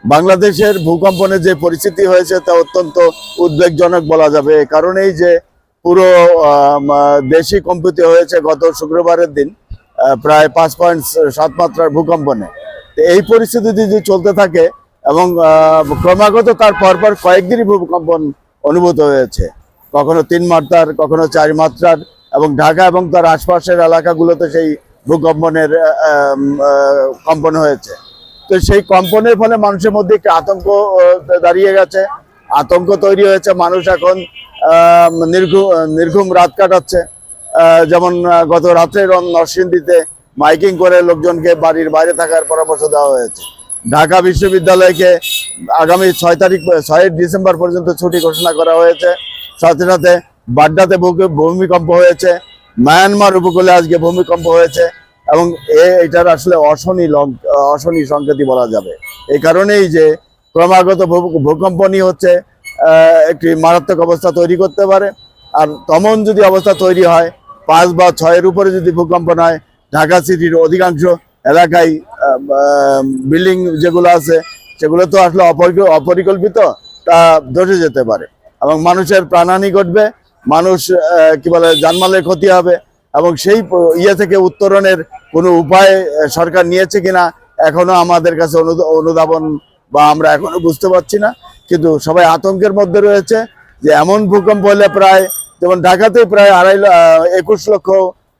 বাংলাদেশের ভূকম্পনে যে পরিস্থিতি হয়েছে তা অত্যন্ত উদ্বেগজনক বলা যাবে। কারণেই যে পুরো দেশই কম্পিত হয়েছে গত শুক্রবারের দিন প্রায় 5.7 মাত্রার ভূকম্পনে। এই পরিস্থিতি যদি চলতে থাকে এবং ক্রমাগত তার পরপর কয়েকদিনই ভূকম্পন অনুভূত হয়েছে, কখনো 3 মাত্রার, কখনো 4 মাত্রার, এবং ঢাকা এবং তার আশপাশের এলাকাগুলোতে সেই ভূকম্পনের কম্পন হয়েছে। তো সেই কম্পনের ফলে মানুষের মধ্যে একটি আতঙ্ক দাঁড়িয়ে গেছে, আতঙ্ক তৈরি হয়েছে। মানুষ এখন নির্ঘুম রাত কাটাচ্ছে। যেমন গত রাত্রে নরসিংদীতে মাইকিং করে লোকজনকে বাড়ির বাইরে থাকার পরামর্শ দেওয়া হয়েছে। ঢাকা বিশ্ববিদ্যালয়কে আগামী 6 ডিসেম্বর পর্যন্ত ছুটি ঘোষণা করা হয়েছে। সাথে সাথে বাড্ডাতে ভূমিকম্প হয়েছে, মায়ানমার উপকূলে আজকে ভূমিকম্প হয়েছে, এবং এটার আসলে অশনি সংকেতই বলা যাবে। এই কারণেই যে ক্রমাগত ভূকম্পনই হচ্ছে একটি মারাত্মক অবস্থা তৈরি করতে পারে। আর তেমন যদি অবস্থা তৈরি হয়, 5 বা 6-এর উপরে যদি ভূকম্পন হয়, ঢাকা সিটির অধিকাংশ এলাকায় বিল্ডিং যেগুলো আছে সেগুলো তো আসলে অপরিকল্পিত, তা ধসে যেতে পারে এবং মানুষের প্রাণহানি ঘটবে, মানুষ কি বলে জানমালের ক্ষতি হবে। এবং সেই থেকে উত্তরণের কোনো উপায় সরকার নিয়েছে কিনা এখনো আমাদের কাছে অনুধাবন বা আমরা এখনো বুঝতে পারছি না। কিন্তু সবাই আতঙ্কের মধ্যে রয়েছে যে এমন ভূকম্প হলে প্রায়, যেমন ঢাকাতে প্রায় 21 লক্ষ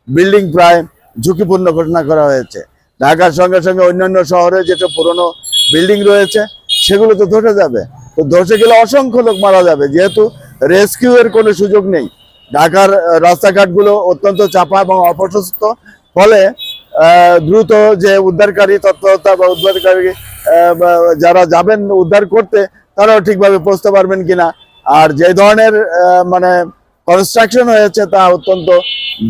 বিল্ডিং প্রায় ঝুঁকিপূর্ণ ঘোষণা করা হয়েছে। ঢাকার সঙ্গে সঙ্গে অন্যান্য শহরে যেসব পুরনো বিল্ডিং রয়েছে সেগুলো তো ধসে যাবে। তো ধসে গেলে অসংখ্য লোক মারা যাবে, যেহেতু রেস্কিউ এর কোনো সুযোগ নেই। ঢাকার রাস্তাঘাটগুলো অত্যন্ত চাপা এবং অপ্রশস্ত, ফলে দ্রুত যে উদ্ধারকারী তৎপরতা বা উদ্ধারকারী যারা যাবেন উদ্ধার করতে, তারাও ঠিকভাবে পৌঁছতে পারবেন কিনা। আর যে ধরনের মানে কনস্ট্রাকশন হয়েছে তা অত্যন্ত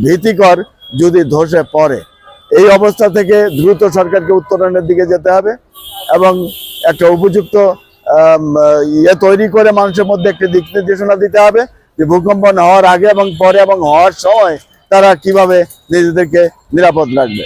ভীতিকর যদি ধসে পড়ে। এই অবস্থা থেকে দ্রুত সরকারকে উত্তরণের দিকে যেতে হবে এবং একটা উপযুক্ত তৈরি করে মানুষের মধ্যে একটি দিক নির্দেশনা দিতে হবে যে ভূকম্পন হওয়ার আগে এবং পরে এবং হওয়ার সময় তারা কিভাবে নিজেদেরকে নিরাপদ রাখবে।